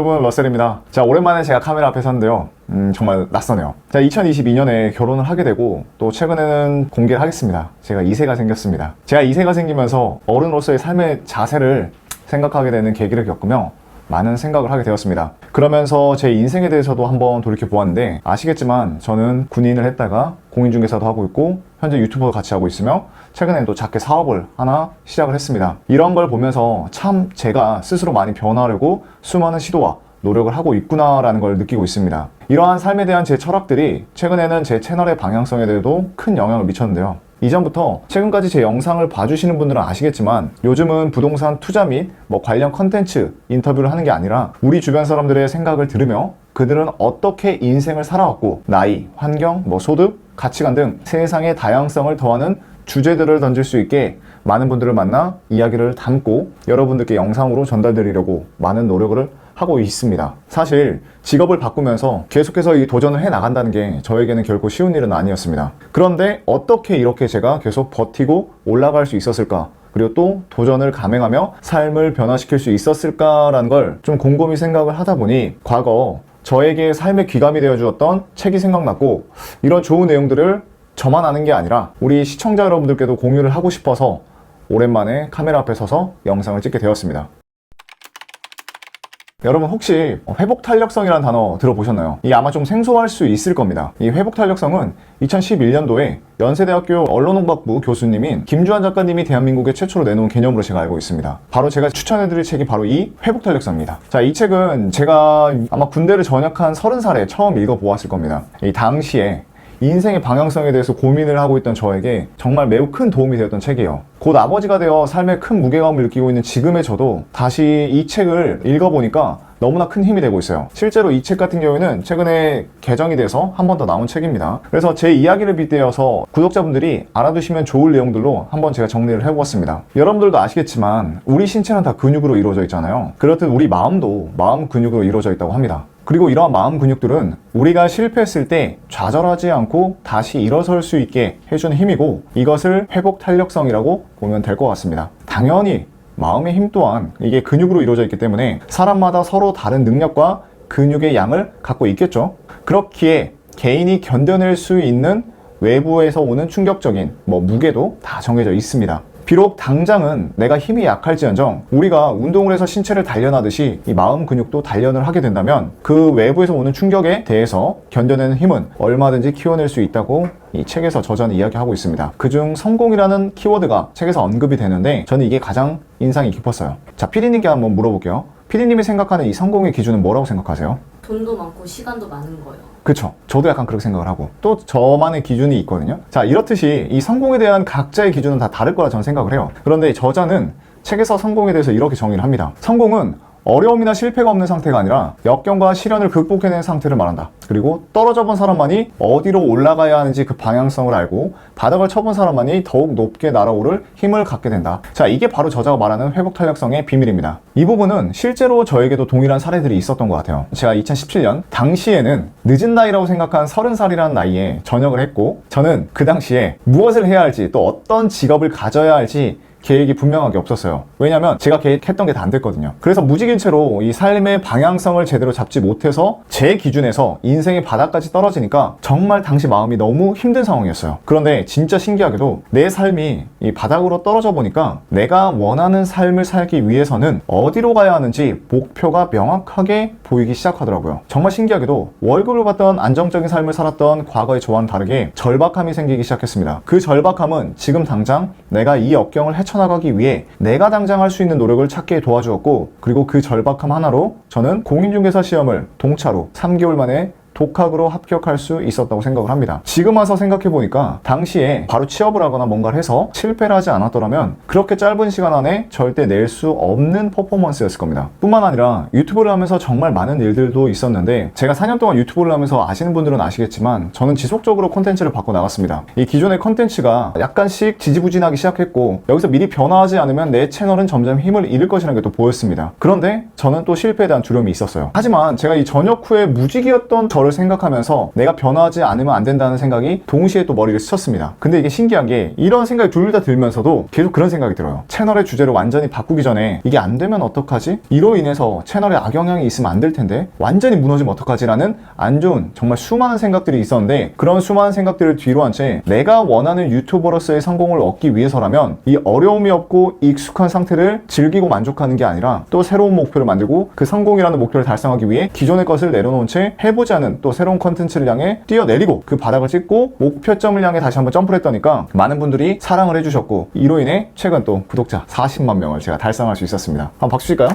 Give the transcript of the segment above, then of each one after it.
여러분, 러셀입니다. 자, 오랜만에 제가 카메라 앞에 섰는데요. 정말 낯서네요. 자, 2022년에 결혼을 하게 되고 또 최근에는 공개를 하겠습니다. 제가 2세가 생겼습니다. 제가 2세가 생기면서 어른으로서의 삶의 자세를 생각하게 되는 계기를 겪으며 많은 생각을 하게 되었습니다. 그러면서 제 인생에 대해서도 한번 돌이켜 보았는데, 아시겠지만 저는 군인을 했다가 공인중개사도 하고 있고 현재 유튜버도 같이 하고 있으며 최근에는 또 작게 사업을 하나 시작을 했습니다. 이런 걸 보면서 참 제가 스스로 많이 변화하려고 수많은 시도와 노력을 하고 있구나라는 걸 느끼고 있습니다. 이러한 삶에 대한 제 철학들이 최근에는 제 채널의 방향성에 대해서도 큰 영향을 미쳤는데요. 이전부터 최근까지 제 영상을 봐주시는 분들은 아시겠지만 요즘은 부동산 투자 및 관련 컨텐츠 인터뷰를 하는 게 아니라 우리 주변 사람들의 생각을 들으며 그들은 어떻게 인생을 살아왔고 나이, 환경, 소득, 가치관 등 세상의 다양성을 더하는 주제들을 던질 수 있게 많은 분들을 만나 이야기를 담고 여러분들께 영상으로 전달드리려고 많은 노력을 하고 있습니다. 사실 직업을 바꾸면서 계속해서 이 도전을 해 나간다는 게 저에게는 결코 쉬운 일은 아니었습니다. 그런데 어떻게 이렇게 제가 계속 버티고 올라갈 수 있었을까? 그리고 또 도전을 감행하며 삶을 변화시킬 수 있었을까라는 걸 좀 곰곰이 생각을 하다 보니 과거 저에게 삶의 귀감이 되어 주었던 책이 생각났고, 이런 좋은 내용들을 저만 아는 게 아니라 우리 시청자 여러분들께도 공유를 하고 싶어서 오랜만에 카메라 앞에 서서 영상을 찍게 되었습니다. 여러분, 혹시 회복탄력성이라는 단어 들어보셨나요? 이게 아마 좀 생소할 수 있을 겁니다. 이 회복탄력성은 2011년도에 연세대학교 언론홍박부 교수님인 김주한 작가님이 대한민국에 최초로 내놓은 개념으로 제가 알고 있습니다. 바로 제가 추천해드릴 책이 바로 이 회복탄력성입니다. 자, 이 책은 제가 아마 군대를 전역한 30살에 처음 읽어보았을 겁니다. 이 당시에 인생의 방향성에 대해서 고민을 하고 있던 저에게 정말 매우 큰 도움이 되었던 책이에요. 곧 아버지가 되어 삶에 큰 무게감을 느끼고 있는 지금의 저도 다시 이 책을 읽어보니까 너무나 큰 힘이 되고 있어요. 실제로 이 책 같은 경우에는 최근에 개정이 돼서 한 번 더 나온 책입니다. 그래서 제 이야기를 빗대어서 구독자분들이 알아두시면 좋을 내용들로 한번 제가 정리를 해보았습니다. 여러분들도 아시겠지만 우리 신체는 다 근육으로 이루어져 있잖아요. 그렇듯 우리 마음도 마음 근육으로 이루어져 있다고 합니다. 그리고 이러한 마음 근육들은 우리가 실패했을 때 좌절하지 않고 다시 일어설 수 있게 해주는 힘이고, 이것을 회복 탄력성이라고 보면 될 것 같습니다. 당연히 마음의 힘 또한 이게 근육으로 이루어져 있기 때문에 사람마다 서로 다른 능력과 근육의 양을 갖고 있겠죠. 그렇기에 개인이 견뎌낼 수 있는 외부에서 오는 충격적인 무게도 다 정해져 있습니다. 비록 당장은 내가 힘이 약할지언정 우리가 운동을 해서 신체를 단련하듯이 이 마음 근육도 단련을 하게 된다면 그 외부에서 오는 충격에 대해서 견뎌내는 힘은 얼마든지 키워낼 수 있다고 이 책에서 저자는 이야기하고 있습니다. 그중 성공이라는 키워드가 책에서 언급이 되는데 저는 이게 가장 인상이 깊었어요. 자, 피디님께 한번 물어볼게요. 피디님이 생각하는 이 성공의 기준은 뭐라고 생각하세요? 돈도 많고 시간도 많은 거예요. 그쵸. 저도 약간 그렇게 생각을 하고 또 저만의 기준이 있거든요. 자, 이렇듯이 이 성공에 대한 각자의 기준은 다 다를 거라 저는 생각을 해요. 그런데 저자는 책에서 성공에 대해서 이렇게 정의를 합니다. 성공은 어려움이나 실패가 없는 상태가 아니라 역경과 시련을 극복해낸 상태를 말한다. 그리고 떨어져 본 사람만이 어디로 올라가야 하는지 그 방향성을 알고 바닥을 쳐본 사람만이 더욱 높게 날아오를 힘을 갖게 된다. 자, 이게 바로 저자가 말하는 회복 탄력성의 비밀입니다. 이 부분은 실제로 저에게도 동일한 사례들이 있었던 것 같아요. 제가 2017년 당시에는 늦은 나이라고 생각한 30살이라는 나이에 전역을 했고, 저는 그 당시에 무엇을 해야 할지 또 어떤 직업을 가져야 할지 계획이 분명하게 없었어요. 왜냐면 제가 계획했던 게 다 안 됐거든요. 그래서 무직인 채로 이 삶의 방향성을 제대로 잡지 못해서 제 기준에서 인생의 바닥까지 떨어지니까 정말 당시 마음이 너무 힘든 상황이었어요. 그런데 진짜 신기하게도 내 삶이 이 바닥으로 떨어져 보니까 내가 원하는 삶을 살기 위해서는 어디로 가야 하는지 목표가 명확하게 보이기 시작하더라고요. 정말 신기하게도 월급을 받던 안정적인 삶을 살았던 과거의 저와는 다르게 절박함이 생기기 시작했습니다. 그 절박함은 지금 당장 내가 이 역경을 헤쳐나가기 위해 내가 당장 할 수 있는 노력을 찾게 도와주었고, 그리고 그 절박함 하나로 저는 공인중개사 시험을 동차로 3개월 만에 독학으로 합격할 수 있었다고 생각을 합니다. 지금 와서 생각해보니까 당시에 바로 취업을 하거나 뭔가를 해서 실패를 하지 않았더라면 그렇게 짧은 시간 안에 절대 낼 수 없는 퍼포먼스였을 겁니다. 뿐만 아니라 유튜브를 하면서 정말 많은 일들도 있었는데, 제가 4년 동안 유튜브를 하면서 아시는 분들은 아시겠지만 저는 지속적으로 콘텐츠를 바꿔 나갔습니다. 이 기존의 콘텐츠가 약간씩 지지부진하기 시작했고, 여기서 미리 변화하지 않으면 내 채널은 점점 힘을 잃을 것이라는 게 또 보였습니다. 그런데 저는 또 실패에 대한 두려움이 있었어요. 하지만 제가 이 전역 후에 무직이었던 저를 생각하면서 내가 변화하지 않으면 안 된다는 생각이 동시에 또 머리를 스쳤습니다. 근데 이게 신기한 게 이런 생각이 둘 다 들면서도 계속 그런 생각이 들어요. 채널의 주제를 완전히 바꾸기 전에 이게 안 되면 어떡하지? 이로 인해서 채널에 악영향이 있으면 안 될 텐데 완전히 무너지면 어떡하지라는 안 좋은 정말 수많은 생각들이 있었는데 그런 수많은 생각들을 뒤로 한 채 내가 원하는 유튜버로서의 성공을 얻기 위해서라면 이 어려움이 없고 익숙한 상태를 즐기고 만족하는 게 아니라 또 새로운 목표를 만들고 그 성공이라는 목표를 달성하기 위해 기존의 것을 내려놓은 채 해보지 않은 또 새로운 컨텐츠를 향해 뛰어내리고 그 바닥을 찍고 목표점을 향해 다시 한번 점프를 했더니까 많은 분들이 사랑을 해주셨고 이로 인해 최근 또 구독자 40만 명을 제가 달성할 수 있었습니다. 한번 박수 칠까요?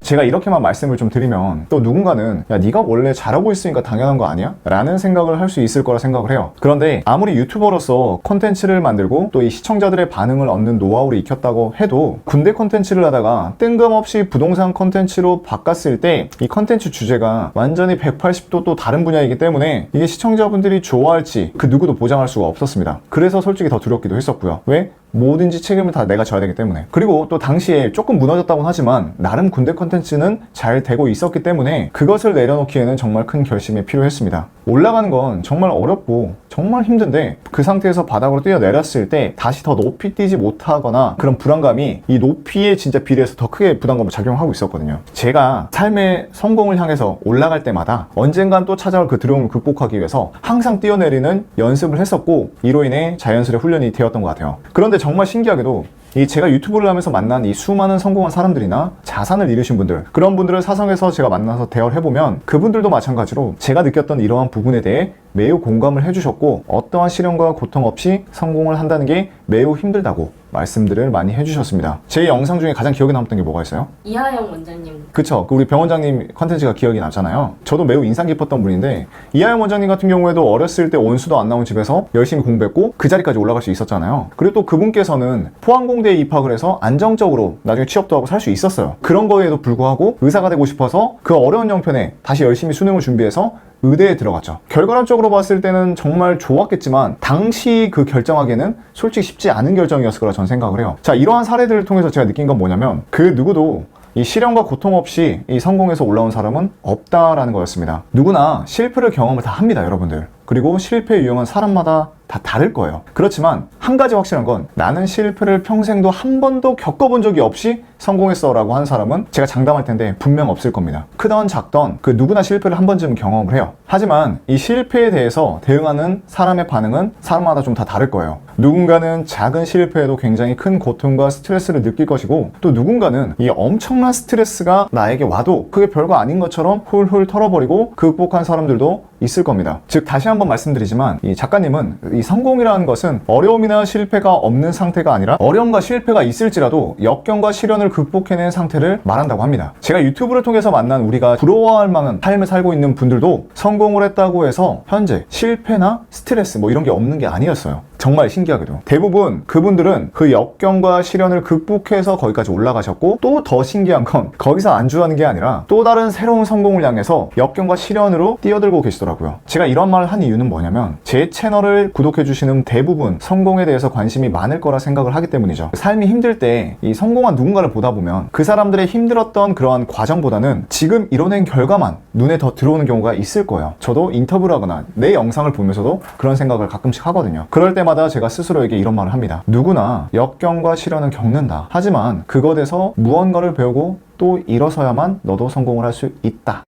제가 이렇게만 말씀을 좀 드리면 또 누군가는 야 네가 원래 잘하고 있으니까 당연한 거 아니야? 라는 생각을 할 수 있을 거라 생각을 해요. 그런데 아무리 유튜버로서 콘텐츠를 만들고 또 이 시청자들의 반응을 얻는 노하우를 익혔다고 해도 군대 콘텐츠를 하다가 뜬금없이 부동산 콘텐츠로 바꿨을 때 이 콘텐츠 주제가 완전히 180도 또 다른 분야이기 때문에 이게 시청자분들이 좋아할지 그 누구도 보장할 수가 없었습니다. 그래서 솔직히 더 두렵기도 했었고요. 왜? 뭐든지 책임을 다 내가 져야 되기 때문에. 그리고 또 당시에 조금 무너졌다고는 하지만 나름 군대 컨텐츠는 잘 되고 있었기 때문에 그것을 내려놓기에는 정말 큰 결심이 필요했습니다. 올라가는 건 정말 어렵고 정말 힘든데 그 상태에서 바닥으로 뛰어내렸을 때 다시 더 높이 뛰지 못하거나 그런 불안감이 이 높이에 진짜 비례해서 더 크게 부담감을 작용하고 있었거든요. 제가 삶의 성공을 향해서 올라갈 때마다 언젠간 또 찾아올 그 두려움을 극복하기 위해서 항상 뛰어내리는 연습을 했었고 이로 인해 자연스레 훈련이 되었던 것 같아요. 그런데 정말 신기하게도 이 제가 유튜브를 하면서 만난 이 수많은 성공한 사람들이나 자산을 이루신 분들 그런 분들을 사성에서 제가 만나서 대화를 해보면 그분들도 마찬가지로 제가 느꼈던 이러한 부분에 대해 매우 공감을 해주셨고 어떠한 시련과 고통 없이 성공을 한다는 게 매우 힘들다고 말씀들을 많이 해주셨습니다. 제 영상 중에 가장 기억에 남았던 게 뭐가 있어요? 이하영 원장님. 그쵸, 우리 병 원장님 컨텐츠가 기억이 나잖아요. 저도 매우 인상 깊었던 분인데 이하영 원장님 같은 경우에도 어렸을 때 원수도 안 나온 집에서 열심히 공부했고 그 자리까지 올라갈 수 있었잖아요. 그리고 또 그분께서는 포항공대에 입학을 해서 안정적으로 나중에 취업도 하고 살 수 있었어요. 그런 거에도 불구하고 의사가 되고 싶어서 그 어려운 형편에 다시 열심히 수능을 준비해서 의대에 들어갔죠. 결과론적으로 봤을 때는 정말 좋았겠지만 당시 그 결정하기에는 솔직히 쉽지 않은 결정이었을 거라 전 생각을 해요. 자, 이러한 사례들을 통해서 제가 느낀 건 뭐냐면 그 누구도 이 시련과 고통 없이 이 성공에서 올라온 사람은 없다라는 거였습니다. 누구나 실패를 경험을 다 합니다, 여러분들. 그리고 실패 유형은 사람마다 다 다를 거예요. 그렇지만 한 가지 확실한 건 나는 실패를 평생도 한 번도 겪어본 적이 없이 성공했어 라고 하는 사람은 제가 장담할 텐데 분명 없을 겁니다. 크던 작던 그 누구나 실패를 한 번쯤 경험을 해요. 하지만 이 실패에 대해서 대응하는 사람의 반응은 사람마다 좀 다 다를 거예요. 누군가는 작은 실패에도 굉장히 큰 고통과 스트레스를 느낄 것이고 또 누군가는 이 엄청난 스트레스가 나에게 와도 그게 별거 아닌 것처럼 훌훌 털어버리고 극복한 사람들도 있을 겁니다. 즉 다시 한번 말씀드리지만 이 작가님은 이 성공이라는 것은 어려움이나 실패가 없는 상태가 아니라 어려움과 실패가 있을지라도 역경과 시련을 극복해낸 상태를 말한다고 합니다. 제가 유튜브를 통해서 만난 우리가 부러워할 만한 삶을 살고 있는 분들도 성공을 했다고 해서 현재 실패나 스트레스 뭐 이런 게 없는 게 아니었어요. 정말 신기하게도 대부분 그분들은 그 역경과 시련을 극복해서 거기까지 올라가셨고 또 더 신기한 건 거기서 안주하는 게 아니라 또 다른 새로운 성공을 향해서 역경과 시련으로 뛰어들고 계시더라고요. 제가 이런 말을 한 이유는 뭐냐면 제 채널을 구독해주시는 대부분 성공에 대해서 관심이 많을 거라 생각을 하기 때문이죠. 삶이 힘들 때 이 성공한 누군가를 보다 보면 그 사람들의 힘들었던 그러한 과정보다는 지금 이뤄낸 결과만 눈에 더 들어오는 경우가 있을 거예요. 저도 인터뷰를 하거나 내 영상을 보면서도 그런 생각을 가끔씩 하거든요. 그럴 때마다 제가 스스로에게 이런 말을 합니다. 누구나 역경과 시련은 겪는다. 하지만 그것에서 무언가를 배우고 또 일어서야만 너도 성공을 할 수 있다.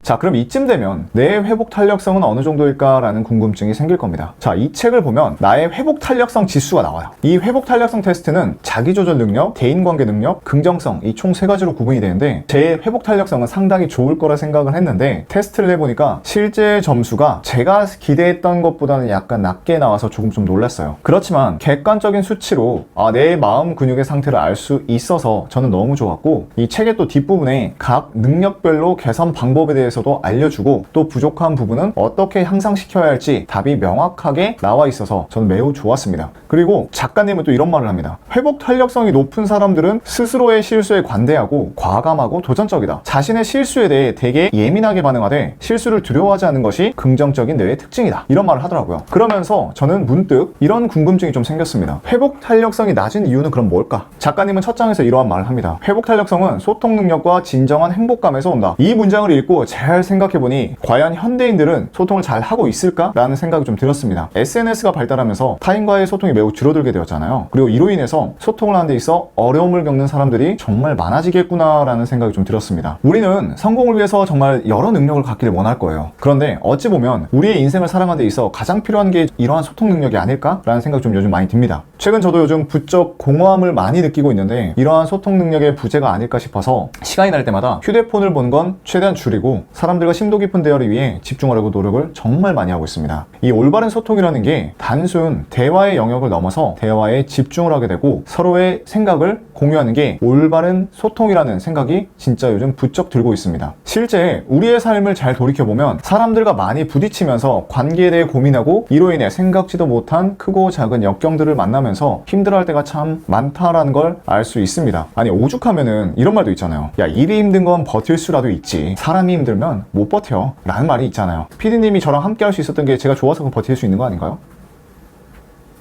자, 그럼 이쯤 되면 내 회복 탄력성은 어느 정도일까라는 궁금증이 생길 겁니다. 자, 이 책을 보면 나의 회복 탄력성 지수가 나와요. 이 회복 탄력성 테스트는 자기조절 능력, 대인관계 능력, 긍정성 이 총 3가지로 구분이 되는데 제 회복 탄력성은 상당히 좋을 거라 생각을 했는데 테스트를 해보니까 실제 점수가 제가 기대했던 것보다는 약간 낮게 나와서 조금 좀 놀랐어요. 그렇지만 객관적인 수치로 내 마음 근육의 상태를 알 수 있어서 저는 너무 좋았고 이 책의 또 뒷부분에 각 능력별로 개선 방법에 대해서 대해서도 알려주고 또 부족한 부분은 어떻게 향상시켜야 할지 답이 명확하게 나와 있어서 저는 매우 좋았습니다. 그리고 작가님은 또 이런 말을 합니다. 회복 탄력성이 높은 사람들은 스스로의 실수에 관대하고 과감하고 도전적이다. 자신의 실수에 대해 되게 예민하게 반응하되 실수를 두려워하지 않는 것이 긍정적인 뇌의 특징이다. 이런 말을 하더라고요. 그러면서 저는 문득 이런 궁금증이 좀 생겼습니다. 회복 탄력성이 낮은 이유는 그럼 뭘까? 작가님은 첫 장에서 이러한 말을 합니다. 회복 탄력성은 소통 능력과 진정한 행복감에서 온다. 이 문장을 읽고 잘 생각해보니 과연 현대인들은 소통을 잘 하고 있을까? 라는 생각이 좀 들었습니다. SNS가 발달하면서 타인과의 소통이 매우 줄어들게 되었잖아요. 그리고 이로 인해서 소통을 하는 데 있어 어려움을 겪는 사람들이 정말 많아지겠구나 라는 생각이 좀 들었습니다. 우리는 성공을 위해서 정말 여러 능력을 갖기를 원할 거예요. 그런데 어찌 보면 우리의 인생을 살아가는 데 있어 가장 필요한 게 이러한 소통 능력이 아닐까? 라는 생각이 좀 요즘 많이 듭니다. 최근 저도 요즘 부쩍 공허함을 많이 느끼고 있는데 이러한 소통 능력의 부재가 아닐까 싶어서 시간이 날 때마다 휴대폰을 보는 건 최대한 줄이고 사람들과 심도 깊은 대화를 위해 집중하려고 노력을 정말 많이 하고 있습니다. 이 올바른 소통이라는 게 단순 대화의 영역을 넘어서 대화에 집중을 하게 되고 서로의 생각을 공유하는 게 올바른 소통이라는 생각이 진짜 요즘 부쩍 들고 있습니다. 실제 우리의 삶을 잘 돌이켜보면 사람들과 많이 부딪히면서 관계에 대해 고민하고 이로 인해 생각지도 못한 크고 작은 역경들을 만나면서 힘들어할 때가 참 많다라는 걸 알 수 있습니다. 아니 오죽하면은 이런 말도 있잖아요. 야, 일이 힘든 건 버틸 수라도 있지 사람이 힘들면 못 버텨 라는 말이 있잖아요. PD님이 저랑 함께 할 수 있었던 게 제가 좋아서 버틸 수 있는 거 아닌가요?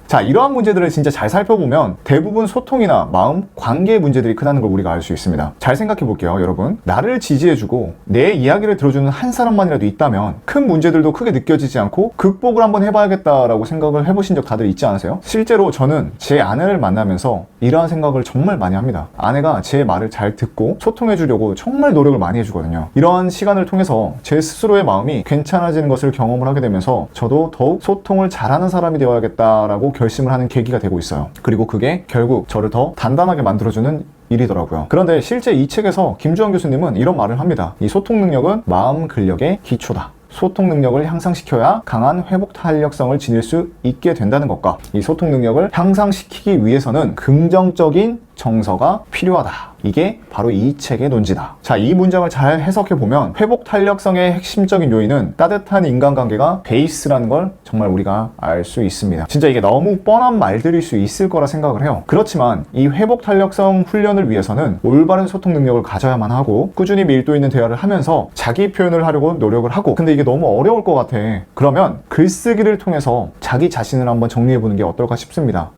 자, 이러한 문제들을 진짜 잘 살펴보면 대부분 소통이나 마음, 관계의 문제들이 크다는 걸 우리가 알 수 있습니다. 잘 생각해 볼게요, 여러분. 나를 지지해주고 내 이야기를 들어주는 한 사람만이라도 있다면 큰 문제들도 크게 느껴지지 않고 극복을 한번 해봐야겠다라고 생각을 해보신 적 다들 있지 않으세요? 실제로 저는 제 아내를 만나면서 이러한 생각을 정말 많이 합니다. 아내가 제 말을 잘 듣고 소통해주려고 정말 노력을 많이 해주거든요. 이러한 시간을 통해서 제 스스로의 마음이 괜찮아지는 것을 경험을 하게 되면서 저도 더욱 소통을 잘하는 사람이 되어야겠다라고 결심을 하는 계기가 되고 있어요. 그리고 그게 결국 저를 더 단단하게 만들어주는 일이더라고요. 그런데 실제 이 책에서 김주환 교수님은 이런 말을 합니다. 이 소통 능력은 마음 근력의 기초다. 소통 능력을 향상시켜야 강한 회복 탄력성을 지닐 수 있게 된다는 것과 이 소통 능력을 향상시키기 위해서는 긍정적인 정서가 필요하다. 이게 바로 이 책의 논지다. 자, 이 문장을 잘 해석해보면 회복 탄력성의 핵심적인 요인은 따뜻한 인간관계가 베이스라는 걸 정말 우리가 알 수 있습니다. 진짜 이게 너무 뻔한 말들일 수 있을 거라 생각을 해요. 그렇지만 이 회복 탄력성 훈련을 위해서는 올바른 소통 능력을 가져야만 하고 꾸준히 밀도 있는 대화를 하면서 자기 표현을 하려고 노력을 하고 근데 이게 너무 어려울 것 같아. 그러면 글쓰기를 통해서 자기 자신을 한번 정리해보는 게 어떨까 싶습니다.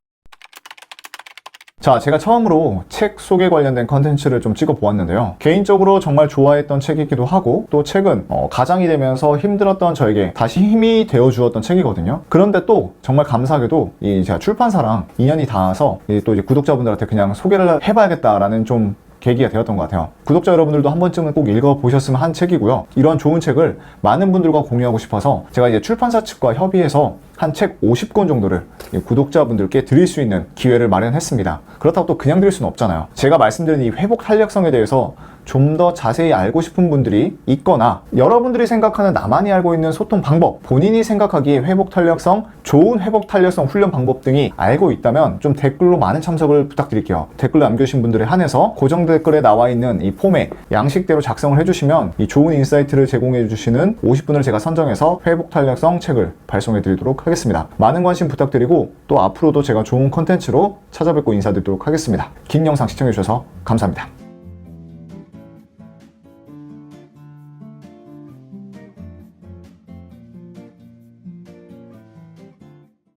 자, 제가 처음으로 책 소개 관련된 컨텐츠를 좀 찍어 보았는데요. 개인적으로 정말 좋아했던 책이기도 하고 또 책은 가장이 되면서 힘들었던 저에게 다시 힘이 되어 주었던 책이거든요. 그런데 또 정말 감사하게도 제가 출판사랑 인연이 닿아서 또 이제 구독자분들한테 그냥 소개를 해봐야겠다라는 좀 계기가 되었던 것 같아요. 구독자 여러분들도 한 번쯤은 꼭 읽어보셨으면 한 책이고요. 이런 좋은 책을 많은 분들과 공유하고 싶어서 제가 이제 출판사 측과 협의해서 한 책 50권 정도를 구독자분들께 드릴 수 있는 기회를 마련했습니다. 그렇다고 또 그냥 드릴 수는 없잖아요. 제가 말씀드린 이 회복 탄력성에 대해서 좀 더 자세히 알고 싶은 분들이 있거나 여러분들이 생각하는 나만이 알고 있는 소통 방법, 본인이 생각하기에 회복 탄력성, 좋은 회복 탄력성 훈련 방법 등이 알고 있다면 좀 댓글로 많은 참석을 부탁드릴게요. 댓글 남겨주신 분들에 한해서 고정 댓글에 나와 있는 이 폼에 양식대로 작성을 해주시면 이 좋은 인사이트를 제공해 주시는 50분을 제가 선정해서 회복 탄력성 책을 발송해 드리도록 하겠습니다. 많은 관심 부탁드리고 또 앞으로도 제가 좋은 컨텐츠로 찾아뵙고 인사드리도록 하겠습니다. 긴 영상 시청해 주셔서 감사합니다.